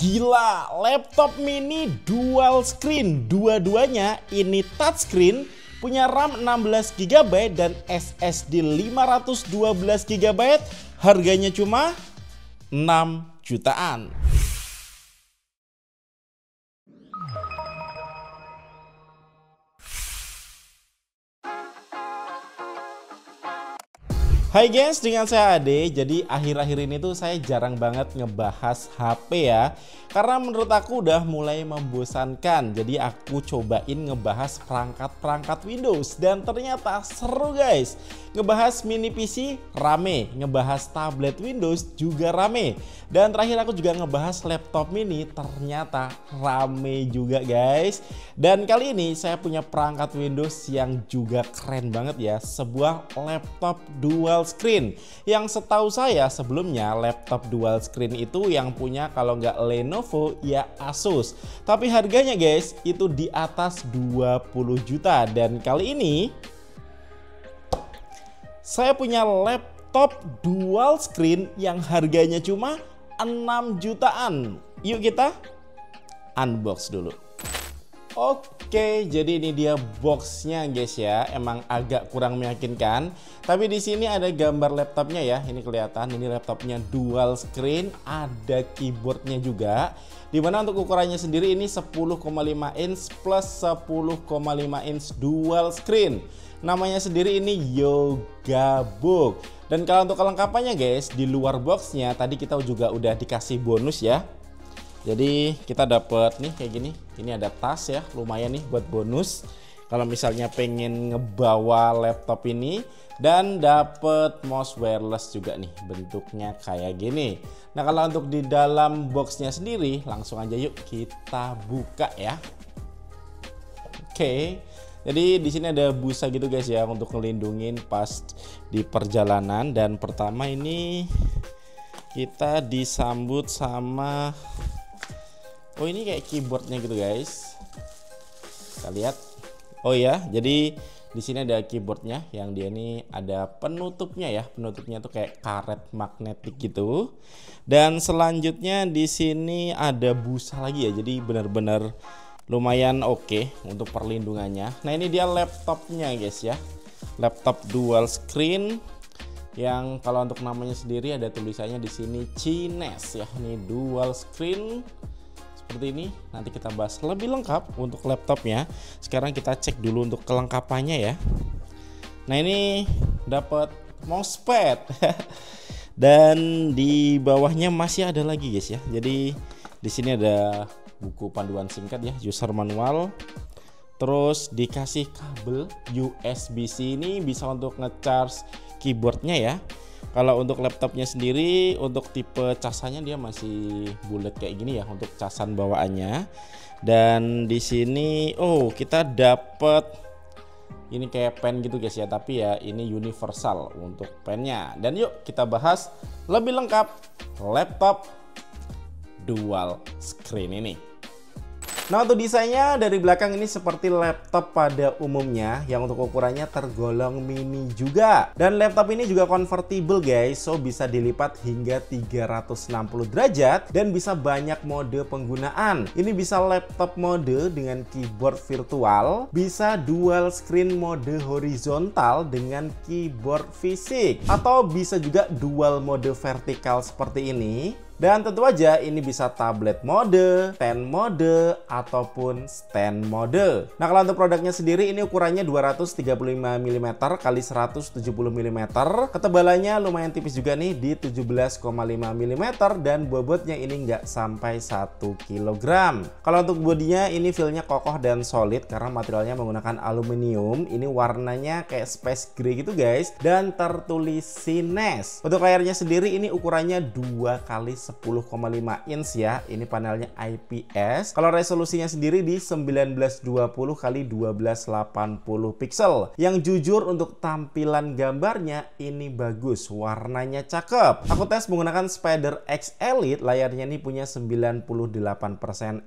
Gila, laptop mini dual screen. Dua-duanya ini touchscreen, punya RAM 16 GB dan SSD 512 GB. Harganya cuma 6 jutaan. Hai guys, dengan saya Ade. Jadi akhir-akhir ini tuh saya jarang banget ngebahas HP ya, karena menurut aku udah mulai membosankan. Jadi aku cobain ngebahas perangkat-perangkat Windows dan ternyata seru guys. Ngebahas mini PC rame, ngebahas tablet Windows juga rame. Dan terakhir aku juga ngebahas laptop mini, ternyata rame juga guys. Dan kali ini saya punya perangkat Windows yang juga keren banget ya, sebuah laptop dual screen. Yang setahu saya sebelumnya laptop dual screen itu yang punya kalau nggak Lenovo ya Asus. Tapi harganya guys itu di atas 20 juta. Dan kali ini saya punya laptop dual screen yang harganya cuma 6 jutaan. Yuk kita unbox dulu. Oke, jadi ini dia boxnya guys ya. Emang agak kurang meyakinkan, tapi di sini ada gambar laptopnya ya. Ini kelihatan, ini laptopnya dual screen, ada keyboardnya juga. Dimana untuk ukurannya sendiri ini 10,5 inch plus 10,5 inch dual screen. Namanya sendiri ini Yoga Book. Dan kalau untuk kelengkapannya guys, di luar boxnya tadi kita juga udah dikasih bonus ya. Jadi kita dapat nih kayak gini. Ini ada tas ya, lumayan nih buat bonus kalau misalnya pengen ngebawa laptop ini. Dan dapat mouse wireless juga nih, bentuknya kayak gini. Nah kalau untuk di dalam boxnya sendiri, langsung aja yuk kita buka ya. Oke. Jadi di sini ada busa gitu guys ya, untuk ngelindungin pas di perjalanan. Dan pertama ini kita disambut sama, oh ini kayak keyboardnya gitu guys. Kita lihat. Oh ya, jadi di sini ada keyboardnya yang dia ini ada penutupnya ya. Penutupnya tuh kayak karet magnetik gitu. Dan selanjutnya di sini ada busa lagi ya. Jadi benar-benar lumayan oke untuk perlindungannya. Nah ini dia laptopnya guys ya. Laptop dual screen yang kalau untuk namanya sendiri ada tulisannya di sini Cines ya. Ini dual screen seperti ini. Nanti kita bahas lebih lengkap untuk laptopnya. Sekarang kita cek dulu untuk kelengkapannya ya. Nah ini dapat mousepad dan di bawahnya masih ada lagi guys ya. Jadi di sini ada buku panduan singkat ya, user manual. Terus dikasih kabel USB-C, ini bisa untuk ngecharge keyboardnya ya. Kalau untuk laptopnya sendiri, untuk tipe casannya dia masih bulat kayak gini ya untuk casan bawaannya. Dan di sini oh kita dapat ini kayak pen gitu guys ya, tapi ya ini universal untuk pennya. Dan yuk kita bahas lebih lengkap laptop dual screen ini. Nah untuk desainnya dari belakang ini seperti laptop pada umumnya, yang untuk ukurannya tergolong mini juga. Dan laptop ini juga convertible guys, so bisa dilipat hingga 360 derajat dan bisa banyak mode penggunaan. Ini bisa laptop mode dengan keyboard virtual, bisa dual screen mode horizontal dengan keyboard fisik, atau bisa juga dual mode vertikal seperti ini. Dan tentu aja ini bisa tablet mode, pen mode, ataupun stand mode. Nah kalau untuk produknya sendiri ini ukurannya 235 mm kali 170 mm. Ketebalannya lumayan tipis juga nih di 17,5 mm dan bobotnya ini nggak sampai 1 kg. Kalau untuk bodinya ini feelnya kokoh dan solid karena materialnya menggunakan aluminium. Ini warnanya kayak space gray gitu guys dan tertulis Cines. Untuk layarnya sendiri ini ukurannya 2 kali 10,5 inch ya. Ini panelnya IPS. Kalau resolusinya sendiri di 1920 kali 1280 pixel. Yang jujur untuk tampilan gambarnya ini bagus, warnanya cakep. Aku tes menggunakan Spider X Elite, layarnya ini punya 98%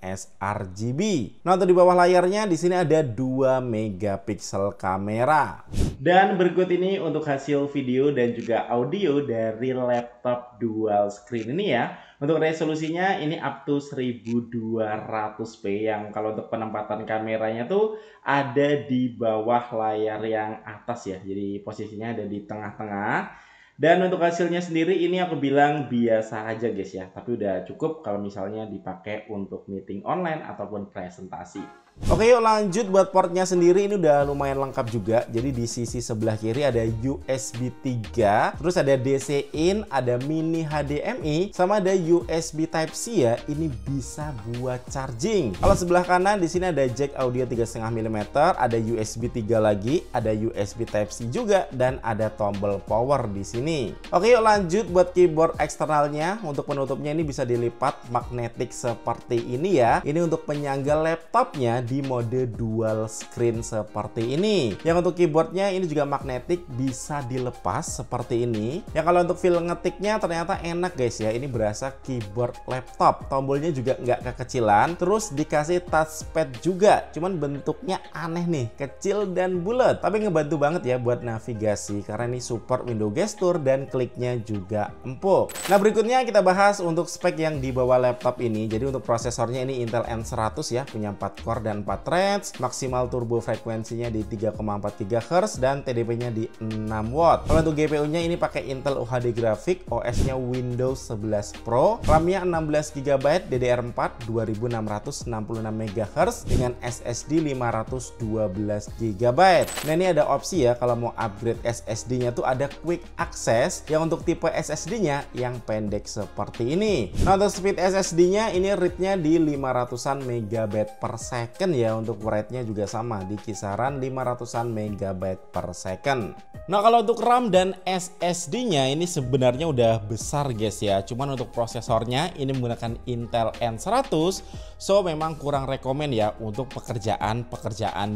sRGB. Nah untuk di bawah layarnya di sini ada 2 megapiksel kamera. Dan berikut ini untuk hasil video dan juga audio dari laptop dual screen ini ya. ya. Untuk resolusinya ini up to 1200p yang kalau untuk penempatan kameranya tuh ada di bawah layar yang atas ya. Jadi posisinya ada di tengah-tengah. Dan untuk hasilnya sendiri ini aku bilang biasa aja guys ya. Tapi udah cukup kalau misalnya dipakai untuk meeting online ataupun presentasi. Oke, yuk lanjut. Buat portnya sendiri ini udah lumayan lengkap juga. Jadi di sisi sebelah kiri ada USB 3, terus ada DC in, ada mini HDMI, sama ada USB Type-C ya. Ini bisa buat charging. Kalau sebelah kanan di sini ada jack audio 3,5 mm, ada USB 3 lagi, ada USB Type-C juga, dan ada tombol power di sini. Oke, yuk lanjut. Buat keyboard eksternalnya, untuk penutupnya ini bisa dilipat magnetik seperti ini ya. Ini untuk penyangga laptopnya di mode dual screen seperti ini. Yang untuk keyboardnya ini juga magnetik, bisa dilepas seperti ini. Ya kalau untuk feel ngetiknya ternyata enak guys ya. Ini berasa keyboard laptop. Tombolnya juga nggak kekecilan. Terus dikasih touchpad juga. Cuman bentuknya aneh nih, kecil dan bulat. Tapi ngebantu banget ya buat navigasi karena ini support window gesture dan kliknya juga empuk. Nah berikutnya kita bahas untuk spek yang di bawah laptop ini. Jadi untuk prosesornya ini Intel N100 ya, punya 4 core dan 4 threads, maksimal turbo frekuensinya di 3,4 GHz dan TDP-nya di 6 watt. Kalau untuk GPU-nya ini pakai Intel UHD Graphic, OS-nya Windows 11 Pro, RAM-nya 16 GB DDR4 2666 MHz dengan SSD 512 GB. Nah ini ada opsi ya kalau mau upgrade SSD-nya tuh ada Quick Access yang untuk tipe SSD-nya yang pendek seperti ini. Nah untuk speed SSD-nya ini read-nya di 500-an MB per second ya. Untuk write-nya juga sama di kisaran 500-an MB per second. Nah kalau untuk RAM dan SSD-nya ini sebenarnya udah besar guys ya. Cuman untuk prosesornya ini menggunakan Intel N100, so memang kurang rekomen ya untuk pekerjaan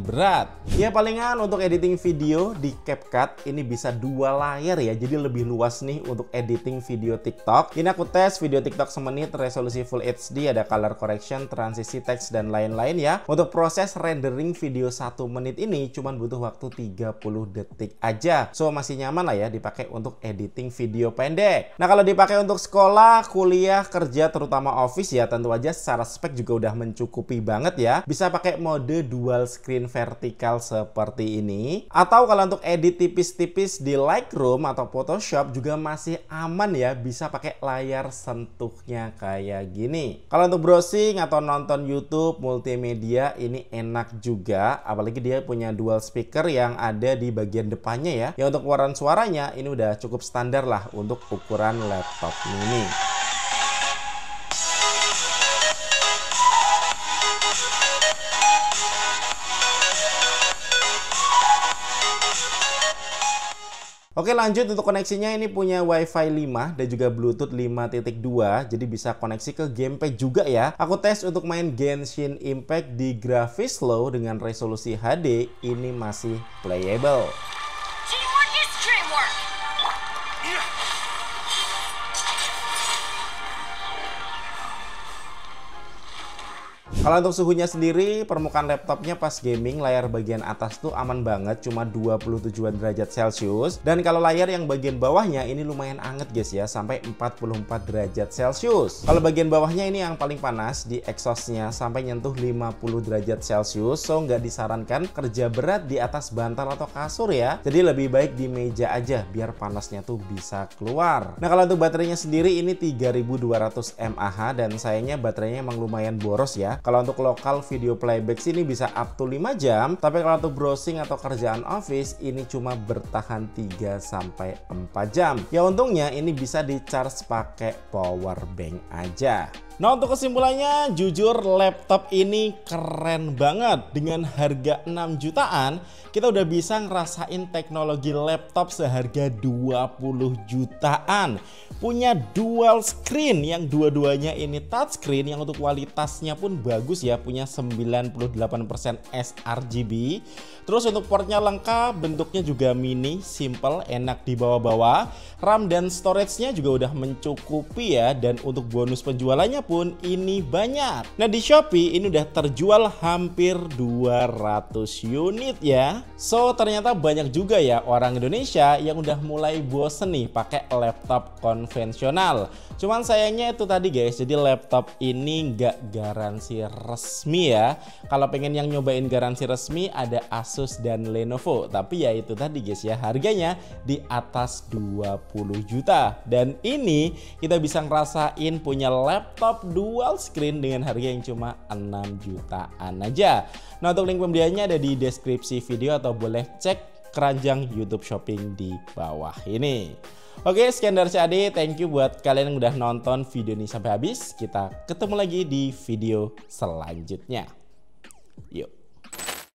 berat. Ya palingan untuk editing video di CapCut ini bisa 2 layar ya. Jadi lebih luas nih untuk editing video TikTok. Ini aku tes video TikTok semenit, resolusi Full HD, ada color correction, transisi teks dan lain-lain ya. Untuk proses rendering video 1 menit ini cuman butuh waktu 30 detik aja. So masih nyaman lah ya dipakai untuk editing video pendek. Nah kalau dipakai untuk sekolah, kuliah, kerja terutama office ya tentu aja secara spek juga udah mencukupi banget ya. Bisa pakai mode dual screen vertikal seperti ini. Atau kalau untuk edit tipis-tipis di Lightroom atau Photoshop juga masih aman ya. Bisa pakai layar sentuhnya kayak gini. Kalau untuk browsing atau nonton YouTube multimedia ini enak juga, apalagi dia punya dual speaker yang ada di bagian depannya ya. Ya untuk keluaran suaranya ini udah cukup standar lah untuk ukuran laptop mini. Oke lanjut, untuk koneksinya ini punya Wi-Fi 5 dan juga Bluetooth 5.2, jadi bisa koneksi ke gamepad juga ya. Aku tes untuk main Genshin Impact di grafis low dengan resolusi HD, ini masih playable. Kalau untuk suhunya sendiri, permukaan laptopnya pas gaming layar bagian atas tuh aman banget, cuma 27 derajat Celcius. Dan kalau layar yang bagian bawahnya ini lumayan anget guys ya, sampai 44 derajat Celcius. Kalau bagian bawahnya ini yang paling panas, di exhaustnya sampai nyentuh 50 derajat Celcius. So nggak disarankan kerja berat di atas bantal atau kasur ya. Jadi lebih baik di meja aja biar panasnya tuh bisa keluar. Nah kalau untuk baterainya sendiri ini 3200 mAh dan sayangnya baterainya emang lumayan boros ya. Kalau untuk lokal video playback sini bisa up to 5 jam, tapi kalau untuk browsing atau kerjaan office ini cuma bertahan 3-4 jam. Ya untungnya ini bisa di-charge pakai power bank aja. Nah untuk kesimpulannya, jujur laptop ini keren banget. Dengan harga 6 jutaan, kita udah bisa ngerasain teknologi laptop seharga 20 jutaan. Punya dual screen yang dua-duanya ini touchscreen yang untuk kualitasnya pun bagus ya. Punya 98% sRGB. Terus untuk portnya lengkap, bentuknya juga mini, simple, enak dibawa-bawa. RAM dan storage-nya juga udah mencukupi ya. Dan untuk bonus penjualannya pun ini banyak. Nah di Shopee ini udah terjual hampir 200 unit ya. So ternyata banyak juga ya orang Indonesia yang udah mulai bosen nih pakai laptop konvensional. Cuman sayangnya itu tadi guys, jadi laptop ini nggak garansi resmi ya. Kalau pengen yang nyobain garansi resmi ada Asus dan Lenovo. Tapi ya itu tadi guys ya, harganya di atas 20 juta. Dan ini kita bisa ngerasain punya laptop dual screen dengan harga yang cuma 6 jutaan aja. Nah untuk link pembeliannya ada di deskripsi video atau boleh cek keranjang YouTube Shopping di bawah ini. Oke, sekian dari CAD. Thank you buat kalian yang udah nonton video ini sampai habis. Kita ketemu lagi di video selanjutnya. Yuk.